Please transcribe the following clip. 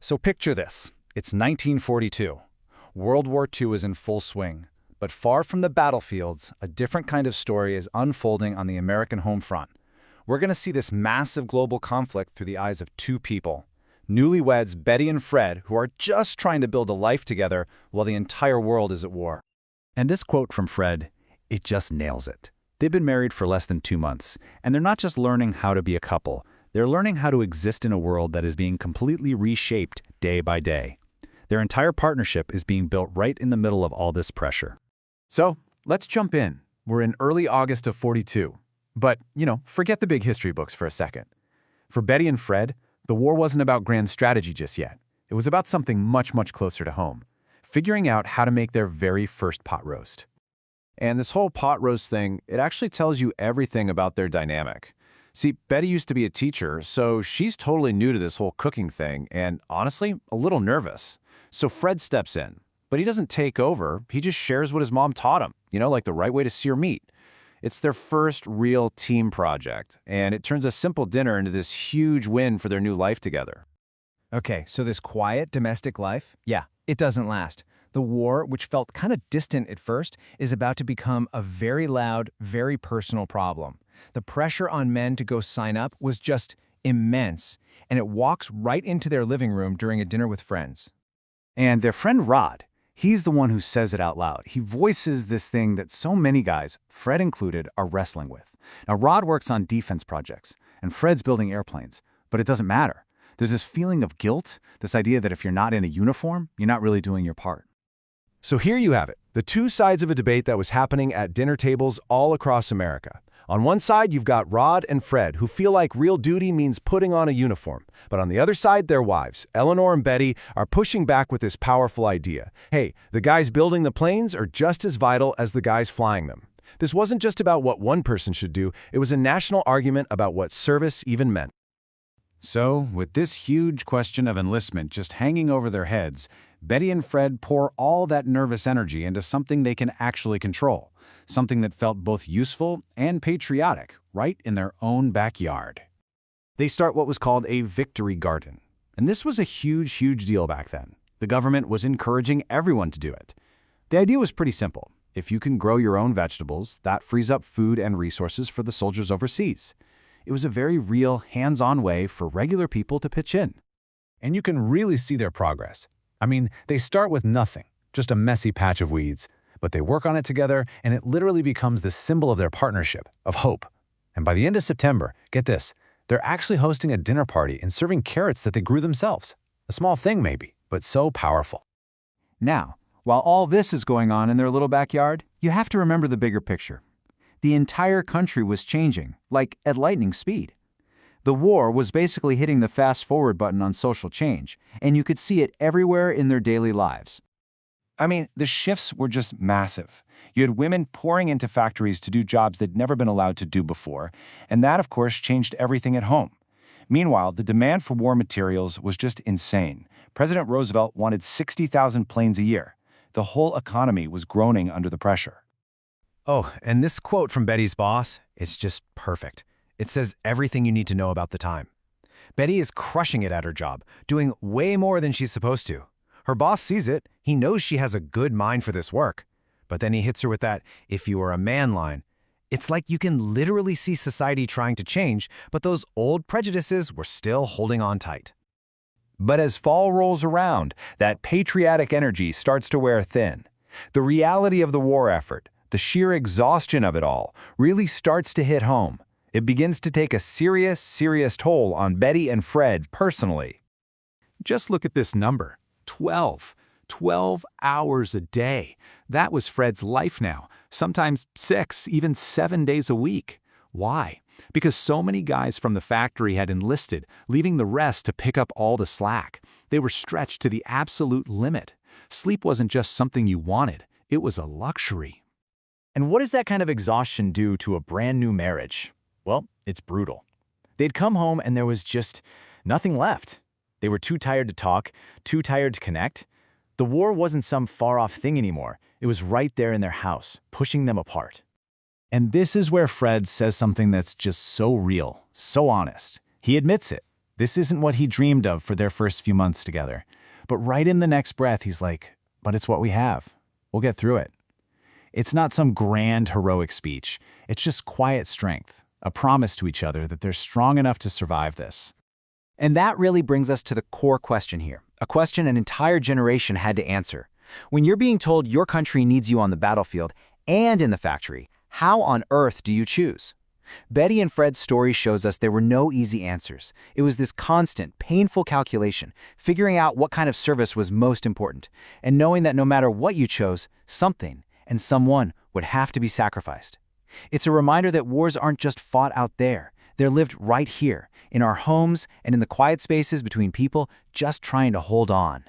So picture this. It's 1942. World War II is in full swing. But far from the battlefields, a different kind of story is unfolding on the American home front. We're going to see this massive global conflict through the eyes of two people. Newlyweds Betty and Fred, who are just trying to build a life together while the entire world is at war. And this quote from Fred, it just nails it. They've been married for less than 2 months, and they're not just learning how to be a couple. They're learning how to exist in a world that is being completely reshaped day by day. Their entire partnership is being built right in the middle of all this pressure. So, let's jump in. We're in early August of 42. But, forget the big history books for a second. For Betty and Fred, the war wasn't about grand strategy just yet. It was about something much, much closer to home. Figuring out how to make their very first pot roast. And this whole pot roast thing, it actually tells you everything about their dynamic. See, Betty used to be a teacher, so she's totally new to this whole cooking thing and, honestly, a little nervous. So Fred steps in, but he doesn't take over. He just shares what his mom taught him, like the right way to sear meat. It's their first real team project, and it turns a simple dinner into this huge win for their new life together. Okay, so this quiet domestic life, yeah, it doesn't last. The war, which felt kind of distant at first, is about to become a very loud, very personal problem. The pressure on men to go sign up was just immense, and it walks right into their living room during a dinner with friends. And their friend Rod, he's the one who says it out loud. He voices this thing that so many guys, Fred included, are wrestling with. Now, Rod works on defense projects, and Fred's building airplanes, but it doesn't matter. There's this feeling of guilt, this idea that if you're not in a uniform, you're not really doing your part. So here you have it, the two sides of a debate that was happening at dinner tables all across America. On one side, you've got Rod and Fred, who feel like real duty means putting on a uniform. But on the other side, their wives, Eleanor and Betty, are pushing back with this powerful idea. Hey, the guys building the planes are just as vital as the guys flying them. This wasn't just about what one person should do, it was a national argument about what service even meant. So, with this huge question of enlistment just hanging over their heads, Betty and Fred pour all that nervous energy into something they can actually control, something that felt both useful and patriotic, right in their own backyard. They start what was called a victory garden, and this was a huge, huge deal back then. The government was encouraging everyone to do it. The idea was pretty simple. If you can grow your own vegetables, that frees up food and resources for the soldiers overseas. It was a very real, hands-on way for regular people to pitch in. And you can really see their progress. I mean, they start with nothing, just a messy patch of weeds, but they work on it together, and it literally becomes the symbol of their partnership, of hope. And by the end of September, get this, they're actually hosting a dinner party and serving carrots that they grew themselves. A small thing maybe, but so powerful. Now, while all this is going on in their little backyard, you have to remember the bigger picture. The entire country was changing, like at lightning speed. The war was basically hitting the fast-forward button on social change, and you could see it everywhere in their daily lives. I mean, the shifts were just massive. You had women pouring into factories to do jobs they'd never been allowed to do before, and that, of course, changed everything at home. Meanwhile, the demand for war materials was just insane. President Roosevelt wanted 60,000 planes a year. The whole economy was groaning under the pressure. Oh, and this quote from Betty's boss, it's just perfect. It says everything you need to know about the time. Betty is crushing it at her job, doing way more than she's supposed to. Her boss sees it, he knows she has a good mind for this work. But then he hits her with that, if you were a man line. It's like you can literally see society trying to change, but those old prejudices were still holding on tight. But as fall rolls around, that patriotic energy starts to wear thin. The reality of the war effort, the sheer exhaustion of it all, really starts to hit home. It begins to take a serious, serious toll on Betty and Fred personally. Just look at this number, 12. 12 hours a day. That was Fred's life now, sometimes 6, even 7 days a week. Why? Because so many guys from the factory had enlisted, leaving the rest to pick up all the slack. They were stretched to the absolute limit. Sleep wasn't just something you wanted, it was a luxury. And what does that kind of exhaustion do to a brand new marriage? Well, it's brutal. They'd come home and there was just nothing left. They were too tired to talk, too tired to connect. The war wasn't some far-off thing anymore. It was right there in their house, pushing them apart. And this is where Fred says something that's just so real, so honest. He admits it. This isn't what he dreamed of for their first few months together. But right in the next breath, he's like, but it's what we have. We'll get through it. It's not some grand, heroic speech. It's just quiet strength, a promise to each other that they're strong enough to survive this. And that really brings us to the core question here, a question an entire generation had to answer. When you're being told your country needs you on the battlefield and in the factory, how on earth do you choose? Betty and Fred's story shows us there were no easy answers. It was this constant, painful calculation, figuring out what kind of service was most important, and knowing that no matter what you chose, something and someone would have to be sacrificed. It's a reminder that wars aren't just fought out there. They're lived right here, in our homes and in the quiet spaces between people just trying to hold on.